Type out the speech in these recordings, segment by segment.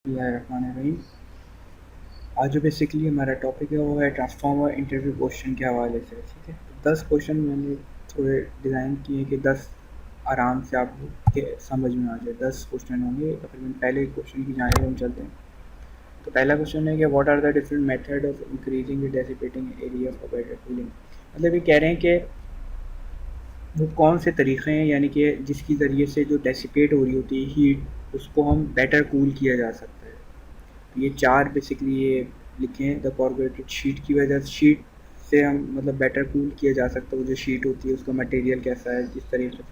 बिस्मिल्लाहिर्रहमानिर्रहीम। आज जो बेसिकली हमारा टॉपिक है वो है ट्रांसफॉर्मर इंटरव्यू क्वेश्चन के हवाले से। ठीक है, 10 क्वेश्चन मैंने थोड़े डिज़ाइन किए कि 10 आराम से आपके समझ में आ जाए। 10 क्वेश्चन होंगे। तकरीबन पहले क्वेश्चन की जानिब हम चलते हैं। तो पहला क्वेश्चन है कि what are the different method of increasing the dissipating area for better cooling. मतलब ये कह रहे हैं कि वो कौन से तरीक़े हैं, यानी कि जिसकी ज़रिए से जो डेसिपेट हो रही होती है हीट, उसको हम बेटर कूल किया जा सकता है। ये 4 बेसिकली ये लिखे हैं। द कॉर्पोरेटेड शीट की वजह से शीट से हम मतलब बेटर कूल किया जा सकता है। वो जो शीट होती है उसका मटेरियल कैसा है, इस तरीके से।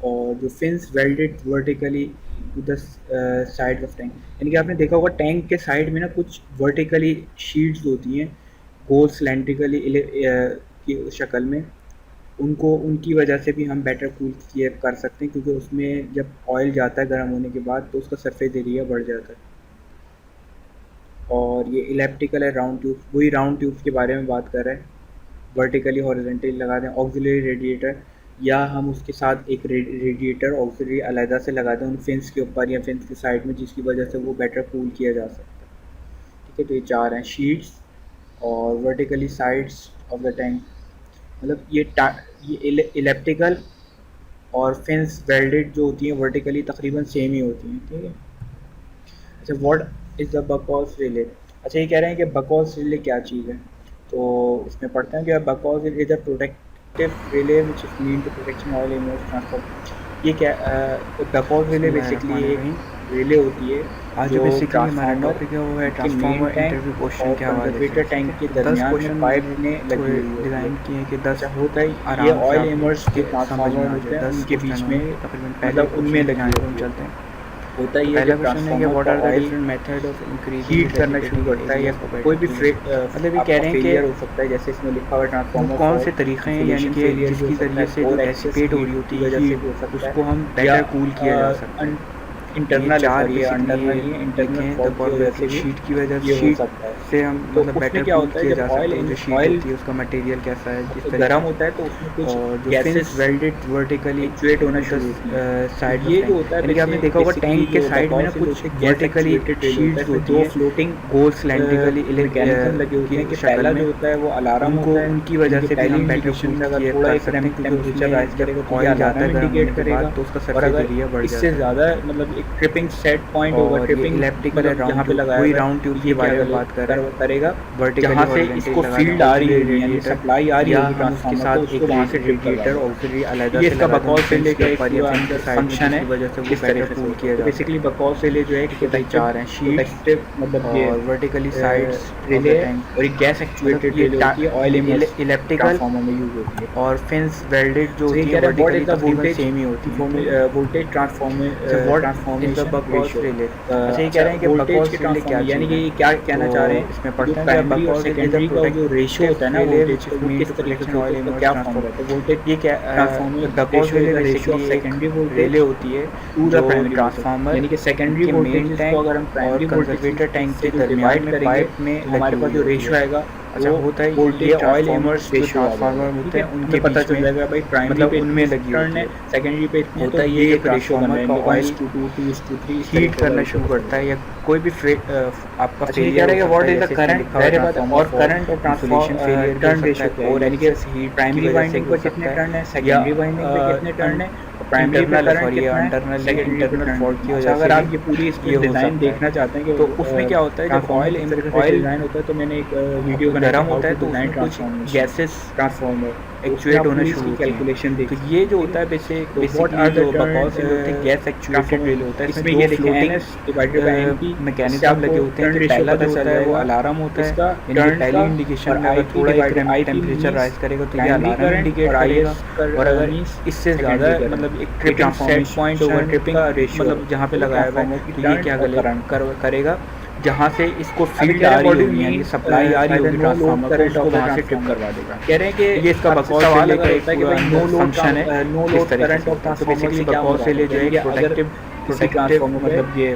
और जो fins welded vertically to the side of tank, यानी कि आपने देखा होगा टैंक के साइड में ना कुछ वर्टिकली शीट्स होती हैं गोल सिलेंड्रिकली की शक्ल में। उनको उनकी वजह से भी हम बेटर कूल किए कर सकते हैं, क्योंकि उसमें जब ऑयल जाता है गर्म होने के बाद तो उसका सरफेस एरिया बढ़ जाता है। और ये इलेप्टिकल है, राउंड ट्यूब, वही राउंड ट्यूब्स के बारे में बात कर रहे हैं। वर्टिकली हॉरिजॉन्टली लगा दें ऑक्सिलरी रेडिएटर, या हम उसके साथ एक रेडिएटर ऑक्सिलरी अलहदा से लगा दें उन फिन्स के ऊपर या फिन्स के साइड में, जिसकी वजह से वो बेटर कूल किया जा सकता है। ठीक है, तो ये 4 हैं शीट्स और vertically sides of the tank. मतलब ये इलेप्टिकल और फिन्स वेल्डेड जो होती हैं वर्टिकली तकरीबन सेम ही होती हैं। ठीक है। अच्छा, व्हाट इज़ द बकॉस रिले। अच्छा, ये कह रहे हैं कि बकॉस रिले क्या चीज़ है। तो इसमें पढ़ते हैं कि Buchholz is a protective relay which is meant to protection oil image transform. ये क्या बकॉस रिले बेसिकली एक रिले होती है आज जो बेसिकली हमारा ट्रांसफार्मर टॉपिक है वो है के main transformer tank interview question और के हवाले से। कंजर्वेटर टैंक के 10 दरमियान क्वेश्चन में पाइप मैंने में लगी थोड़े हुई होती है। डिज़ाइन किए हैं कि 10 अच्छा, होता है ये आराम से ऑयल आप एमर्स के समझ में ट्रांसफार्मर आ होते जाए। हैं 10 उनके बीच क्वेश्चन में, होंगे, तकरीबन पहले मतलब उनमें क्वेश्चन की लगी जानिब हम होती है। चलते हैं। होता तो ही है पहला जब क्वेश्चन है कि ट्रांसफार्मर व्हाट का are the oil different method of increasing the heat करना शुरू डेसिपेटिंग करता है, या एरिया फॉर कोई बेटर भी कूलिंग। मतलब ये कह आपका रहे हैं कि फेलियर हो सकता है, जैसे इसमें लिखा हुआ है वो ट्रांसफार्मर कौन से फॉल्ट, तरीक़े हैं, यानी इंसुलेशन कि फेलियर भी हो जिसकी सकता ज़रिए है, से जो कोर एक्सेस डेसिपेट हो रही हीट होती की है वजह से भी हो हीट, सकता उसको हम है, या बेटर कूल किया जा सकता है। तो ये इंटरनल है, 4 सॉरी ये बेसिकली इंटरनल ये नहीं है, लिखे इंटरनल हैं। द फॉल्ट की वजह से कॉर्पोरेटेड भी शीट की वजह ये हो सकता है। से हम तो मतलब उसमें बेटर क्या कूल होता है किया जब जा सकता है। वो जो शीट ऑयल होती है उसका मटेरियल कैसा है, जिस तरीके गर्म से। होता है तो उसमें कुछ और जो fins gases welded vertically actuate होना टू द शुरू होती हैं। तो साइड ऑफ ये जो टैंक, होता है यानी कि आपने देखा होगा बेसिकली टैंक के जो साइड में ना बकवास रेल कुछ होते हैं गैस वर्टिकली एक्चुएटेड रेल होता है। शीट्स इसमें होती दो हैं फ्लोटिंग गोल सिलेंड्रिकली मैकेनिज्म लगे होते की हैं कि शक्ल पहला में। जो होता है वो अलार्म उनको होता है, उनकी यानी वजह कि से भी पहली हम बेटर इंडिकेशन कूल में अगर किए थोड़ा कर एक सकते हैं, क्योंकि टेम्परेचर राइज उसमें जब करेगा तो ये ऑयल जाता अलार्म है गर्म इंडिकेट होने के करेगा। बाद तो उसका और सरफेस अगर एरिया बढ़ इससे जाता है। ज़्यादा मतलब एक ट्रिपिंग सेट पॉइंट होगा, और ये ट्रिपिंग इलेप्टिकल है, मतलब राउंड जहाँ पे ट्यूब, लगाया वही हुआ है, राउंड ट्यूब तो के ये क्या बारे में बात कर रहे हैं। करेगा, वर्टिकली जहाँ से हॉरिजॉन्टली इसको लगा दें फील्ड आ रही ऑक्सिलरी होगी, यानी रेडिएटर, सप्लाई आ रही या होगी हम उसके ट्रांसफार्मर को, साथ उसको एक वहाँ से ट्रिप करवा रेडिएटर देगा। ऑक्सिलरी अलहदा ये से इसका लगा दें उन बकौल फिन्स रिले के का एक ऊपर या पूरा फिन्स के अंदर साइड में, फंक्शन है, जिसकी वजह से वो किस बेटर तरीके से कूल होता है। किया तो जा बेसिकली सकता है। बकौल रिले जो है एक ठीक है, तो ये 4 हैं शीट्स प्रोटेक्टिव मतलब ये और vertically sides of relay the है, टैंक। और एक गैस मतलब एक्चुएटेड रिले होती है, ऑयल इमर्स इलेप्टिकल ट्रांसफार्मर में यूज होती है। और फिन्स वेल्डेड जो तो ये होती हैं कह रहे हैं व्हाट वर्टिकली इज द तकरीबन सेम ही होती हैं। ठीक है। वोल्टेज अच्छा, what is the transformation Buchholz ratio. Relay. अच्छा, ये कह अच्छा, रहे हैं कि वोल्टेज के बकॉस रिले क्या ट्रांसफॉर्मर, यानी चीज़ कि है। ये क्या तो कहना चाह रहे हैं इसमें कि जो पढ़ते हैं कि प्राइमरी और बकॉस इज द सेकेंडरी का जो रेशियो प्रोटेक्टिव होता है ना रिले वोल्टेज विच का, इज़ वो मीन किस टू तरीके से प्रोटेक्शन होता ऑयल है, उसका इमर्स क्या फॉर्मूला है। ट्रांसफॉर्म। तो वोल्टेज ये क्या Buchholz transformation ratio relay is the ratio of basically एक सेकेंडरी वोल्टेज रिले होती है टू द जो प्राइमरी वोल्टेज, ट्रांसफार्मर यानी कि सेकेंडरी के वोल्टेज मेन को टैंक अगर हम और प्राइमरी वोल्टेज कंजर्वेटर टैंक से के जो दरमियान डिवाइड में करेंगे पाइप में तो लगी हमारे पास हुई जो होती रेशियो है। आएगा अच्छा, वो होता है ये वोल्टेज ऑयल ट्रांसफॉर्म इमर्स जो रेशियो आ ट्रांसफार्मर जाएगा। ठीक होते है, हैं हमें उनके पता बीच चल में जाएगा भाई प्राइमरी मतलब पे उनमें इतने लगी टर्न होती है, है। सेकेंडरी पे इतने हैं, तो होता ये ये जब एक रेशियो बन ट्रांसफार्मर का जाएंगे ऑयल 1:2 2:3 इस हीट तरीके का करना रेशियो शुरू पता करता है चलेगा। या कोई भी आपका अच्छा, ये कह फेलियर रहे हो हैं कि सकता व्हाट है, इज द जैसे इसमें करंट, लिखा हुआ है ज़ाहिर बात है, ट्रांसफार्मर और फॉल्ट, करंट और इंसुलेशन फेलियर भी हो टर्न सकता है, रेशियो क्या है, कोर यानी कि एक्सेस हीट की प्राइमरी वजह से वाइंडिंग भी हो पर कितने सकता है, टर्न है, या सेकेंडरी वाइंडिंग पे कितने टर्न है, और प्राइमरी पे इंटरनल करंट सॉरी या कितना है, सेकेंडरी पे इंटरनल टर्न फॉल्ट कितना की है। अच्छा, वजह से अगर भी आप ये पूरी इसकी ये हो डिज़ाइन सकता है। देखना चाहते हैं तो कि उसमें क्या होता है जब ट्रांसफार्मर किस तरीके से ऑयल डिज़ाइन होता है, तो मैंने एक वीडियो बनाई थी गर्म हाउ होता टू है तो डिज़ाइन उसमें कुछ ट्रांसफॉर्मेशन गैसेस ट्रांसफार्मर, तो उसमें एक्चुएट आप होना पूरी शुरू इसकी होती हैं। कैलकुलेशन देख तो सकते ये हैं। जो ठीक होता है, है तो व्हाट बेसिकली आर द जो बकौल से होते हैं गैस एक्चुएटेड ट्रांसफार्मर, रिले होता है, इसमें इसमें दो ये लिखे हैं floating NS divided by NP। इससे मैकेनिज्म लगे आपको होते हैं टर्न कि रेशियो पहला पता जो चल होता है वो जाएगा अलार्म होता है, इसका, यानी कि टर्न पहली का। इंडिकेशन और में अगर IP थोड़ा एक divided IP temperature means rise करेगा तो ये प्राइमरी अलार्म करंट, इंडिकेट और करेगा। IS और अगर मीन्स इससे ज़्यादा सेकेंडरी करंट। मतलब एक ये ट्रिपिंग सेट पॉइंट होगा, ट्रांसफॉर्मेशन ट्रिपिंग का रेशियो है, मतलब जहाँ पे ठीक है, लगाया हुआ है, ट्रांसफार्मर की तो ये टर्न क्या और करंट का। करेगा जहाँ से इसको अब ये फील्ड कह आ रहे हैं रही व्हाट डू होगी, यानी मीन कि सप्लाई आ रही बाय द होगी नो लोड ट्रांसफार्मर को, करंट उसको ऑफ द वहाँ से ट्रिप ट्रांसफार्मर। करवा देगा। कह रहे हैं कि तो ये इसका आपसे बकौल सवाल रिले का अगर एक होता है कि पूरा भाई नो लोड फंक्शन है नो किस लोड तरीके करंट से ऑफ होता है। तो ट्रांसफार्मर बेसिकली से क्या बकौल मुराद है, रिले जो है यानी कि एक अगर प्रोटेक्टिव किसी ट्रांसफार्मर पे मतलब ये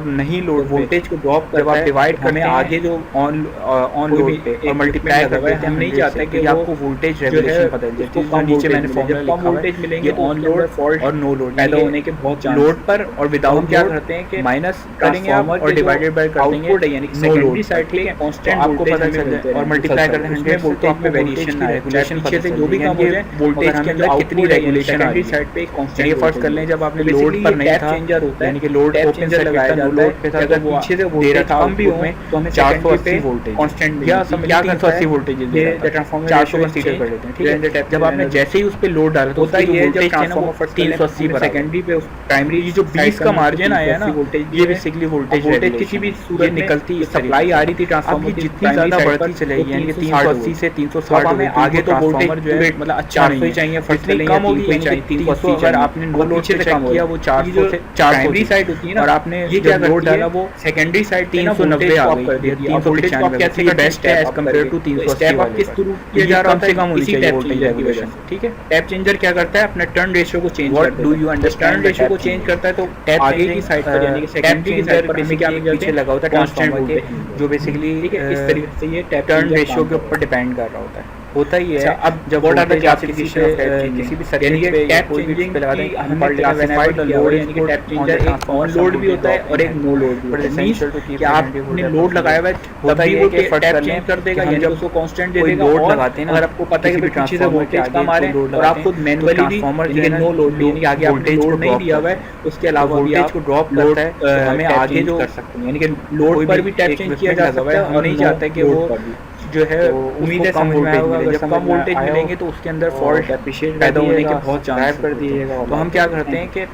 और नहीं लोड वोल्टेज को ड्रॉप जब आप डिवाइड हमें आगे जो ऑन लोड पे और मल्टीप्लाई कर देते हैं, हम नहीं चाहते कि आपको वोल्टेज रेगुलेशन पता चले। तो नीचे मैंने फॉर्मूला लिखा हुआ है, मिलेंगे ऑन लोड और नो लोड पैदा होने के बहुत चांस लोड पर और विदाउट क्या करते हैं कि माइनस करेंगे आप और डिवाइडेड बाय कर देंगे यानी नो लोड साइड पे कांस्टेंट आपको पता चल जाए और मल्टीप्लाई कर दें 100 से, तो आपको वोल्टेज की रेगुलेशन पता चल जाए। जो भी कम हो जाए वोल्टेज के अंदर कितनी सेकेंडरी रेगुलेशन आ रही है। साइड पे चलिए फर्स्ट कर लें, जब आपने लोड पर नहीं था यानी कि लोड ओपन सर्किट था, नो लोड पे था, अगर तो वो पीछे से दे रहा था कम भी हो आउटपुट तो में हमें 480 वोल्टेज कांस्टेंट या समझ क्या 380 वोल्टेज दे रहा था, 400 कंसीडर कर लेते हैं, ठीक है। जब आपने जैसे ही उस पे लोड डाला तो उसकी जो वोल्टेज है ना वो 380 पर सेकेंडरी पे प्राइमरी ये जो 20 का मार्जिन आया है ना, ये बेसिकली वोल्टेज किसी भी सूरत निकलती है, सप्लाई आ रही थी ट्रांसफार्मर की, जितनी ज्यादा बढ़ती चलेगी यानी कि 380 से 360 हमें आगे तो वोल्टेज जो है मतलब अच्छा नहीं चाहिए, जितनी कम होगी यानी कि 300 अगर आपने नो लोड से चेक किया वो 400 से 400 साइड होती है ना, और आपने ये क्या लोड डाला वो सेकेंडरी साइड 390 आ गई, 395 ये बेस्ट है एज कम्पेयर टू 380 वाले किस थ्रू किया जा रहा कम से कम होनी चाहिए वोल्टेज की वजह रेगुलेशन, से, ठीक है। टैप चेंजर क्या करता है, अपना टर्न रेशियो को चेंज What करता do है। you understand टर्न रेशियो को by चेंज करता है तो टैप आगे की साइड पर यानी कि सेकेंडरी की साइड पर हमें क्या मिल पीछे लगा होता है ट्रांसफार्मर के, जो बेसिकली ठीक है, इस तरीके से ये टैप टर्न रेशियो के ऊपर डिपेंड कर रहा होता है, होता ही है। अब जब व्हाट आर द वोल्टेज आप क्लासिफिकेशन ऑफ टैप चेंजिंग, किसी भी यानी सर्किट कि पे या टैप कोई भी चेंजिंग पे लगा दें, की हम हमने क्लासिफाइड क्लासिफाइड लोड यानी कि टैप चेंजर एक ऑन लोड भी होता है और एक नो लोड भी होता है। मींस कि आपने लोड लगाया हुआ है तब भी वो टैप चेंज कर देगा, यानी उसको कांस्टेंट दे देगा। लोड लगाते हैं ना, अगर आपको पता है कि पीछे से वोल्टेज कम आ रहे हैं और आप खुद मैनुअली भी यानी कि नो लोड यानी कि आगे आपने लोड नहीं दिया हुआ है, उसके अलावा वोल्टेज को ड्रॉप करता है, तो हमें आगे जो कर सकते हैं, यानी कि लोड पर भी टैप चेंज किया जा सकता है। हम नहीं चाहते कि वो जो है उम्मीद है समझ में आएगा, जब कम वोल्टेज मिलेंगे तो उसके अंदर फॉल्ट पैदा होने के बहुत चांस कर दिएगा। तो हम क्या करते हैं कि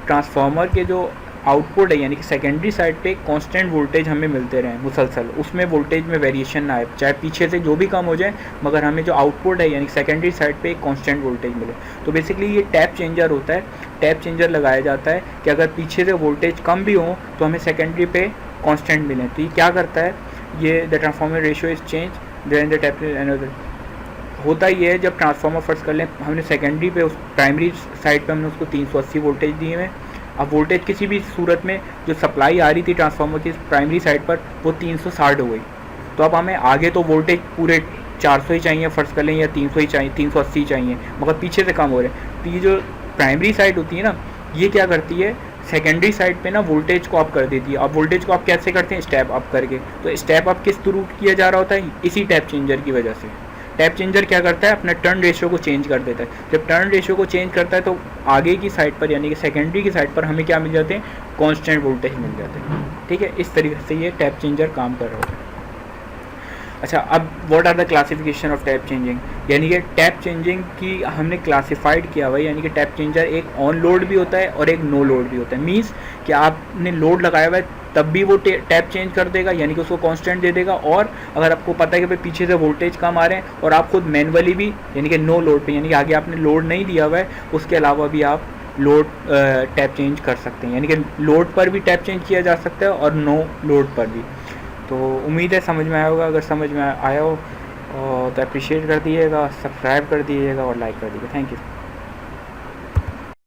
ट्रांसफार्मर के जो आउटपुट है यानी कि सेकेंडरी साइड पे कांस्टेंट वोल्टेज हमें मिलते रहें मुसलसल, उसमें वोल्टेज में वेरिएशन ना आए, चाहे पीछे से जो भी कम हो जाए, मगर हमें जो आउटपुट है यानी सेकेंडरी साइड पे कांस्टेंट वोल्टेज मिले। तो बेसिकली ये टैप चेंजर होता है, टैप चेंजर लगाया जाता है कि अगर पीछे से वोल्टेज कम भी हो तो हमें सेकेंडरी पे कांस्टेंट मिले। तो ये क्या करता है, ये the transformer ratio is change then the tap another होता ही है। जब ट्रांसफार्मर फर्स्ट कर लें हमने सेकेंडरी पे, उस प्राइमरी साइड पे हमने उसको 380 वोल्टेज दिए हैं। अब वोल्टेज किसी भी सूरत में जो सप्लाई आ रही थी ट्रांसफार्मर की प्राइमरी साइड पर वो 360 हो गई, तो अब हमें आगे तो वोल्टेज पूरे 400 ही चाहिए फर्स्ट कर लें या 300 ही चाहिए, 380 चाहिए, मगर पीछे से कम हो रहे हैं। तो ये जो प्राइमरी साइड होती है ना, ये क्या करती है सेकेंडरी साइड पे ना वोल्टेज को अप कर देती है। अब वोल्टेज को आप कैसे करते हैं, स्टेप अप करके। तो स्टेप अप किस थ्रू किया जा रहा होता है, इसी टैप चेंजर की वजह से। टैप चेंजर क्या करता है, अपना टर्न रेशियो को चेंज कर देता है। जब टर्न रेशियो को चेंज करता है तो आगे की साइड पर यानी कि सेकेंडरी की साइड पर हमें क्या मिल जाते हैं, कांस्टेंट वोल्टेज मिल जाते हैं, ठीक है। इस तरीके से ये टैप चेंजर काम कर रहा होता है। अच्छा, अब what are the classification of tap changing, यानी कि टैप चेंजिंग की हमने क्लासिफाइड किया हुआ है, यानी कि टैप चेंजर एक ऑन लोड भी होता है और एक नो लोड भी होता है। मींस कि आपने लोड लगाया हुआ है तब भी वो टैप चेंज कर देगा, यानी कि उसको कांस्टेंट दे देगा। और अगर आपको पता है कि भाई पीछे से वोल्टेज कम आ रहे हैं और आप खुद मैनुअली भी यानी कि नो लोड पे, यानी कि आगे आपने लोड नहीं दिया हुआ है, उसके अलावा भी आप लोड टैप चेंज कर सकते हैं, यानी कि लोड पर भी टैप चेंज किया जा सकता है और नो लोड पर भी। तो उम्मीद है समझ में आया होगा। अगर समझ में आया हो तो अप्रिशिएट कर दिएगा, सब्सक्राइब कर दिएगा और लाइक कर दीजिएगा। Thank you.